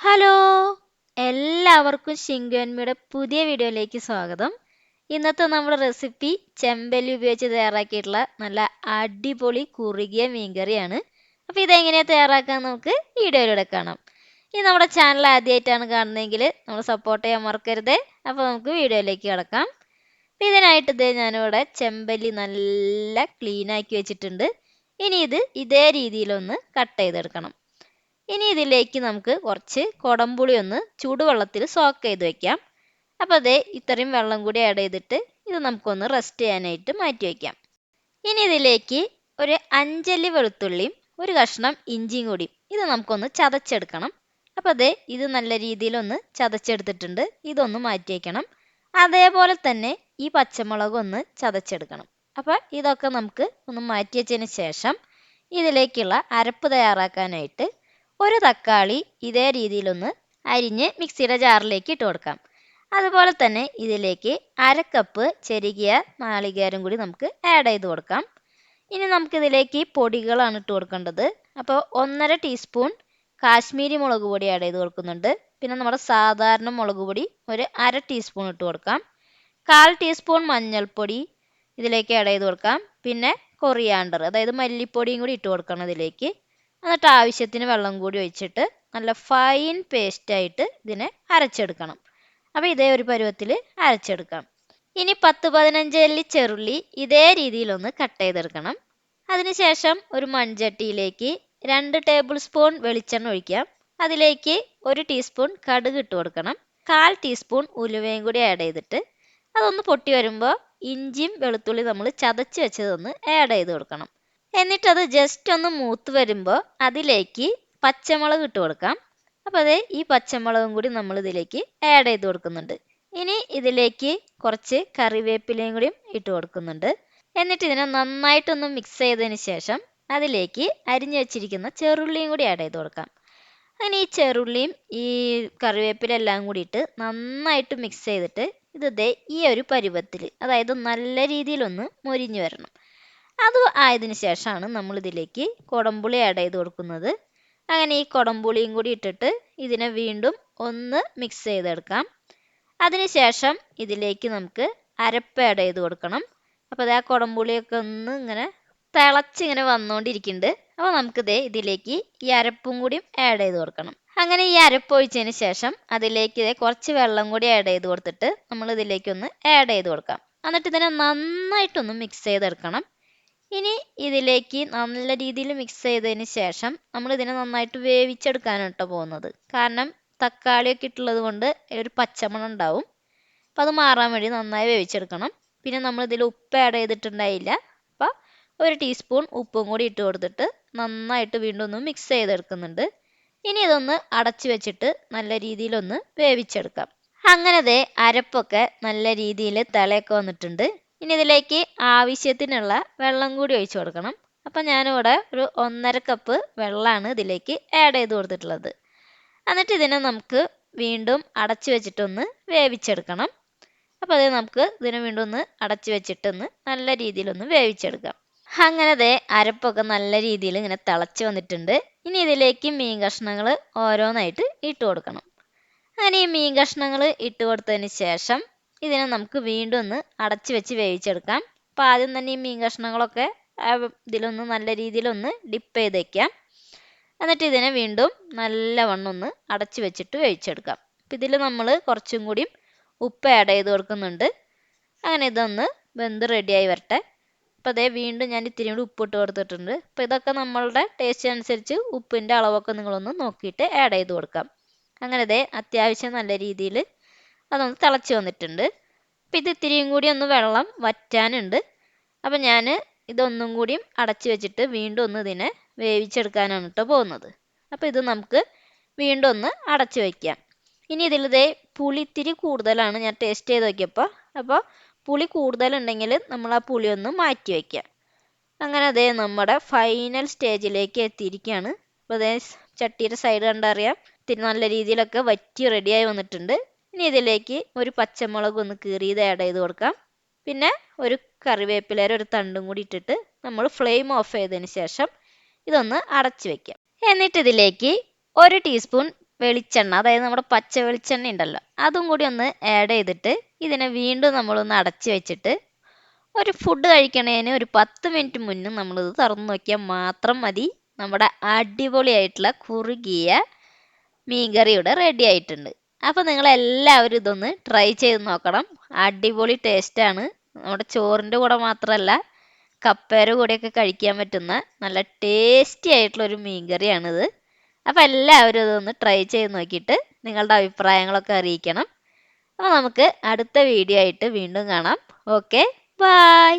Hello, എല്ലാവർക്കും ഷിങ്കുവിൻ്റെ പുതിയ വീഡിയോയിലേക്ക് സ്വാഗതം. ഇന്നത്തെ നമ്മുടെ റെസിപ്പി ചെമ്പല്ലി ഉപയോഗിച്ച് തയ്യാറാക്കിയിട്ടുള്ള നല്ല അടിപൊളി കുറുകിയ മീൻകറിയാണ്. അപ്പോൾ ഇതെങ്ങനെയാണ് തയ്യാറാക്കാൻ നമുക്ക് വീഡിയോയിലൂടെ കാണാം. ഈ നമ്മുടെ ചാനൽ ആദ്യമായിട്ടാണ് കാണുന്നതെങ്കിൽ നമ്മൾ സപ്പോർട്ട് ചെയ്യാൻ മറക്കരുത്. അപ്പോൾ നമുക്ക് വീഡിയോയിലേക്ക് കിടക്കാം. അപ്പോൾ ഇതിനായിട്ട് ഞാനിവിടെ ചെമ്പല്ലി നല്ല ക്ലീൻ ആക്കി വെച്ചിട്ടുണ്ട്. ഇനി ഇതേ രീതിയിലൊന്ന് കട്ട് ചെയ്തെടുക്കണം. ഇനി ഇതിലേക്ക് നമുക്ക് കുറച്ച് കുടംപുളി ഒന്ന് ചൂടുവെള്ളത്തിൽ സോക്ക് ചെയ്ത് വെക്കാം. അപ്പോൾ ഇത്രയും വെള്ളം കൂടി ആഡ് ചെയ്തിട്ട് ഇത് നമുക്കൊന്ന് റെസ്റ്റ് ചെയ്യാനായിട്ട് മാറ്റി വയ്ക്കാം. ഇനി ഇതിലേക്ക് ഒരു 5 അല്ലി വെളുത്തുള്ളിയും ഒരു കഷ്ണം ഇഞ്ചിയും കൂടി ഇത് നമുക്കൊന്ന് ചതച്ചെടുക്കണം. അപ്പോൾ ഇത് നല്ല രീതിയിലൊന്ന് ചതച്ചെടുത്തിട്ടുണ്ട്. ഇതൊന്ന് മാറ്റി വയ്ക്കണം. അതേപോലെ തന്നെ ഈ പച്ചമുളക് ഒന്ന് ചതച്ചെടുക്കണം. അപ്പോൾ ഇതൊക്കെ നമുക്ക് ഒന്ന് മാറ്റി വെച്ചതിന് ശേഷം ഇതിലേക്കുള്ള അരപ്പ് തയ്യാറാക്കാനായിട്ട് ഒരു തക്കാളി ഇതേ രീതിയിലൊന്ന് അരിഞ്ഞ് മിക്സിയുടെ ജാറിലേക്ക് ഇട്ട് കൊടുക്കാം. അതുപോലെ തന്നെ ഇതിലേക്ക് 1/2 കപ്പ് ചെരുകിയ നാളികേരം കൂടി നമുക്ക് ആഡ് ചെയ്ത് കൊടുക്കാം. ഇനി നമുക്കിതിലേക്ക് പൊടികളാണ് ഇട്ട് കൊടുക്കേണ്ടത്. അപ്പോൾ 1.5 ടീസ്പൂൺ കാശ്മീരി മുളക് പൊടി ആഡ് ചെയ്ത് കൊടുക്കുന്നുണ്ട്. പിന്നെ നമ്മുടെ സാധാരണ മുളക് പൊടി ഒരു 1/2 ടീസ്പൂൺ ഇട്ട് കൊടുക്കാം. 1/4 ടീസ്പൂൺ മഞ്ഞൾപ്പൊടി ഇതിലേക്ക് ആഡ് ചെയ്ത് കൊടുക്കാം. പിന്നെ കൊറിയാണ്ടർ, അതായത് മല്ലിപ്പൊടിയും കൂടി ഇട്ട് കൊടുക്കണം ഇതിലേക്ക്. എന്നിട്ട് ആവശ്യത്തിന് വെള്ളം കൂടി ഒഴിച്ചിട്ട് നല്ല ഫൈൻ പേസ്റ്റായിട്ട് ഇതിനെ അരച്ചെടുക്കണം. അപ്പോൾ ഇതേ ഒരു പരുവത്തിൽ അരച്ചെടുക്കാം. ഇനി 10-15 അല്ലി ചെറുള്ളി ഇതേ രീതിയിലൊന്ന് കട്ട് ചെയ്തെടുക്കണം. അതിനുശേഷം ഒരു മൺചട്ടിയിലേക്ക് 2 ടേബിൾ സ്പൂൺ വെളിച്ചെണ്ണ ഒഴിക്കാം. അതിലേക്ക് 1 ടീസ്പൂൺ കടുക് ഇട്ട് കൊടുക്കണം. 1/4 ടീസ്പൂൺ ഉലുവയും കൂടി ആഡ് ചെയ്തിട്ട് അതൊന്ന് പൊട്ടി വരുമ്പോൾ ഇഞ്ചിയും വെളുത്തുള്ളി നമ്മൾ ചതച്ച് വെച്ചതൊന്ന് ആഡ് ചെയ്ത് കൊടുക്കണം. എന്നിട്ടത് ജസ്റ്റ് ഒന്ന് മൂത്ത് വരുമ്പോൾ അതിലേക്ക് പച്ചമുളക് ഇട്ട് കൊടുക്കാം. അപ്പോൾ ഈ പച്ചമുളകും കൂടി നമ്മൾ ഇതിലേക്ക് ആഡ് ചെയ്ത് കൊടുക്കുന്നുണ്ട്. ഇനി ഇതിലേക്ക് കുറച്ച് കറിവേപ്പിലയും കൂടി ഇട്ട് കൊടുക്കുന്നുണ്ട്. എന്നിട്ട് ഇതിനെ നന്നായിട്ടൊന്ന് മിക്സ് ചെയ്തതിന് ശേഷം അതിലേക്ക് അരിഞ്ഞു വെച്ചിരിക്കുന്ന ചെറുള്ളിയും കൂടി ആഡ് ചെയ്ത് കൊടുക്കാം. അങ്ങനെ ഈ ചെറുള്ളിയും ഈ കറിവേപ്പില എല്ലാം കൂടിയിട്ട് നന്നായിട്ട് മിക്സ് ചെയ്തിട്ട് ഇത് ഈ ഒരു പരുവത്തിൽ, അതായത് നല്ല രീതിയിലൊന്ന് മൊരിഞ്ഞു വരണം. അത് ആയതിനു ശേഷമാണ് നമ്മൾ ഇതിലേക്ക് കുടംപുളി ആഡ് ചെയ്ത് കൊടുക്കുന്നത്. അങ്ങനെ ഈ കുടംപുളിയും കൂടി ഇട്ടിട്ട് ഇതിനെ വീണ്ടും ഒന്ന് മിക്സ് ചെയ്തെടുക്കാം. അതിനുശേഷം ഇതിലേക്ക് നമുക്ക് അരപ്പ് ആഡ് ചെയ്ത് കൊടുക്കണം. അപ്പോൾ ആ കുടംപുളിയൊക്കെ ഒന്ന് ഇങ്ങനെ തിളച്ചിങ്ങനെ വന്നുകൊണ്ടിരിക്കുന്നുണ്ട്. അപ്പോൾ നമുക്ക് ഇതിലേക്ക് ഈ അരപ്പും കൂടി ആഡ് ചെയ്ത് കൊടുക്കണം. അങ്ങനെ ഈ അരപ്പ് ഒഴിച്ചതിന് ശേഷം അതിലേക്ക് കുറച്ച് വെള്ളം കൂടി ആഡ് ചെയ്ത് കൊടുത്തിട്ട് നമ്മൾ ഇതിലേക്കൊന്ന് ആഡ് ചെയ്ത് കൊടുക്കാം. എന്നിട്ട് ഇതിനെ നന്നായിട്ടൊന്ന് മിക്സ് ചെയ്തെടുക്കണം. ഇനി ഇതിലേക്ക് നല്ല രീതിയിൽ മിക്സ് ചെയ്തതിന് ശേഷം നമ്മൾ ഇതിനെ നന്നായിട്ട് വേവിച്ചെടുക്കാനാണ് കേട്ടോ പോകുന്നത്. കാരണം തക്കാളിയൊക്കെ ഇട്ടുള്ളത് കൊണ്ട് ഒരു പച്ചമണം ഉണ്ടാവും. അപ്പോൾ അത് മാറാൻ വേണ്ടി നന്നായി വേവിച്ചെടുക്കണം. പിന്നെ നമ്മൾ ഇതിൽ ഉപ്പ് ആഡ് ചെയ്തിട്ടുണ്ടായില്ല. അപ്പോൾ 1 ടീസ്പൂൺ ഉപ്പും കൂടി ഇട്ട് കൊടുത്തിട്ട് നന്നായിട്ട് വീണ്ടും ഒന്ന് മിക്സ് ചെയ്തെടുക്കുന്നുണ്ട്. ഇനി ഇതൊന്ന് അടച്ചു വെച്ചിട്ട് നല്ല രീതിയിലൊന്ന് വേവിച്ചെടുക്കാം. അങ്ങനെ അരപ്പൊക്കെ നല്ല രീതിയിൽ തിളയൊക്കെ വന്നിട്ടുണ്ട്. ഇനി ഇതിലേക്ക് ആവശ്യത്തിനുള്ള വെള്ളം കൂടി ഒഴിച്ചു കൊടുക്കണം. അപ്പം ഞാനിവിടെ ഒരു 1.5 കപ്പ് വെള്ളമാണ് ഇതിലേക്ക് ആഡ് ചെയ്ത് കൊടുത്തിട്ടുള്ളത്. എന്നിട്ട് ഇതിനെ നമുക്ക് വീണ്ടും അടച്ചു വെച്ചിട്ടൊന്ന് വേവിച്ചെടുക്കണം. അപ്പോൾ നമുക്ക് ഇതിനെ വീണ്ടും ഒന്ന് അടച്ചു വെച്ചിട്ടൊന്ന് നല്ല രീതിയിലൊന്ന് വേവിച്ചെടുക്കാം. അങ്ങനെ അരപ്പൊക്കെ നല്ല രീതിയിൽ ഇങ്ങനെ തിളച്ച് വന്നിട്ടുണ്ട്. ഇനി ഇതിലേക്ക് മീൻ കഷ്ണങ്ങൾ ഓരോന്നായിട്ട് ഇട്ട് കൊടുക്കണം. അങ്ങനെ ഈ മീൻ കഷ്ണങ്ങൾ ഇട്ട് കൊടുത്തതിന് ശേഷം ഇതിനെ നമുക്ക് വീണ്ടും ഒന്ന് അടച്ചു വെച്ച് വേവിച്ചെടുക്കാം. അപ്പോൾ ആദ്യം തന്നെ ഈ മീൻ കഷ്ണങ്ങളൊക്കെ ഇതിലൊന്ന് നല്ല രീതിയിലൊന്ന് ഡിപ്പ് ചെയ്ത് വയ്ക്കാം. എന്നിട്ട് ഇതിനെ വീണ്ടും നല്ലവണ്ണം ഒന്ന് അടച്ചു വെച്ചിട്ട് വേവിച്ചെടുക്കാം. അപ്പോൾ ഇതിൽ നമ്മൾ കുറച്ചും കൂടി ഉപ്പ് ആഡ് ചെയ്ത് കൊടുക്കുന്നുണ്ട്. അങ്ങനെ ഇതൊന്ന് വെന്ത് റെഡിയായി വരട്ടെ. അപ്പോൾ വീണ്ടും ഞാൻ ഇത്തിരി കൂടി ഉപ്പിട്ട് കൊടുത്തിട്ടുണ്ട്. അപ്പോൾ ഇതൊക്കെ നമ്മളുടെ ടേസ്റ്റ് അനുസരിച്ച് ഉപ്പിൻ്റെ അളവൊക്കെ നിങ്ങളൊന്ന് നോക്കിയിട്ട് ആഡ് ചെയ്ത് കൊടുക്കാം. അങ്ങനെ അത്യാവശ്യം നല്ല രീതിയിൽ അതൊന്ന് തിളച്ച് വന്നിട്ടുണ്ട്. അപ്പോൾ ഇത് ഇത്തിരിയും കൂടി ഒന്ന് വെള്ളം വറ്റാനുണ്ട്. അപ്പോൾ ഞാൻ ഇതൊന്നും കൂടിയും അടച്ചു വെച്ചിട്ട് വീണ്ടും ഒന്ന് ഇതിനെ വേവിച്ചെടുക്കാനാണ് കേട്ടോ പോകുന്നത്. അപ്പോൾ ഇത് നമുക്ക് വീണ്ടും ഒന്ന് അടച്ചു വയ്ക്കാം. ഇനി ഇതിൽ പുളി ഇത്തിരി കൂടുതലാണ് ഞാൻ ടേസ്റ്റ് ചെയ്ത് നോക്കിയപ്പോൾ. അപ്പോൾ പുളി കൂടുതലുണ്ടെങ്കിൽ നമ്മൾ ആ പുളി ഒന്ന് മാറ്റി വയ്ക്കുക. അങ്ങനെ നമ്മുടെ ഫൈനൽ സ്റ്റേജിലേക്ക് എത്തിയിരിക്കുകയാണ്. അപ്പോൾ ചട്ടിയുടെ സൈഡ് കണ്ടറിയാം ഇത്തിരി നല്ല രീതിയിലൊക്കെ വറ്റി റെഡിയായി വന്നിട്ടുണ്ട്. ഇനി ഇതിലേക്ക് ഒരു പച്ചമുളക് ഒന്ന് കീറിയത് ആഡ് ചെയ്ത് കൊടുക്കാം. പിന്നെ ഒരു കറിവേപ്പിലയുടെ ഒരു തണ്ടും കൂടി ഇട്ടിട്ട് നമ്മൾ ഫ്ലെയിം ഓഫ് ചെയ്തതിന് ശേഷം ഇതൊന്ന് അടച്ചു വെക്കാം. എന്നിട്ട് ഇതിലേക്ക് 1 ടീസ്പൂൺ വെളിച്ചെണ്ണ, അതായത് നമ്മുടെ പച്ച വെളിച്ചെണ്ണ ഉണ്ടല്ലോ, അതും കൂടി ഒന്ന് ആഡ് ചെയ്തിട്ട് ഇതിനെ വീണ്ടും നമ്മളൊന്ന് അടച്ച് വെച്ചിട്ട് ഒരു ഫുഡ് കഴിക്കണേന് ഒരു 10 മിനിറ്റ് മുന്നേ നമ്മളിത് തുറന്ന് നോക്കിയാൽ മാത്രം മതി. നമ്മുടെ അടിപൊളിയായിട്ടുള്ള കുറുകിയ മീൻകറി ഇവിടെ റെഡി ആയിട്ടുണ്ട്. അപ്പോൾ നിങ്ങളെല്ലാവരും ഇതൊന്ന് ട്രൈ ചെയ്ത് നോക്കണം. അടിപൊളി ടേസ്റ്റാണ്. നമ്മുടെ ചോറിൻ്റെ കൂടെ മാത്രമല്ല, കപ്പയുടെ കൂടെയൊക്കെ കഴിക്കാൻ പറ്റുന്ന നല്ല ടേസ്റ്റി ആയിട്ടുള്ള ഒരു മീൻകറിയാണിത്. അപ്പോൾ എല്ലാവരും ഇതൊന്ന് ട്രൈ ചെയ്ത് നോക്കിയിട്ട് നിങ്ങളുടെ അഭിപ്രായങ്ങളൊക്കെ അറിയിക്കണം. അപ്പോൾ നമുക്ക് അടുത്ത വീഡിയോ ആയിട്ട് വീണ്ടും കാണാം. Okay, by.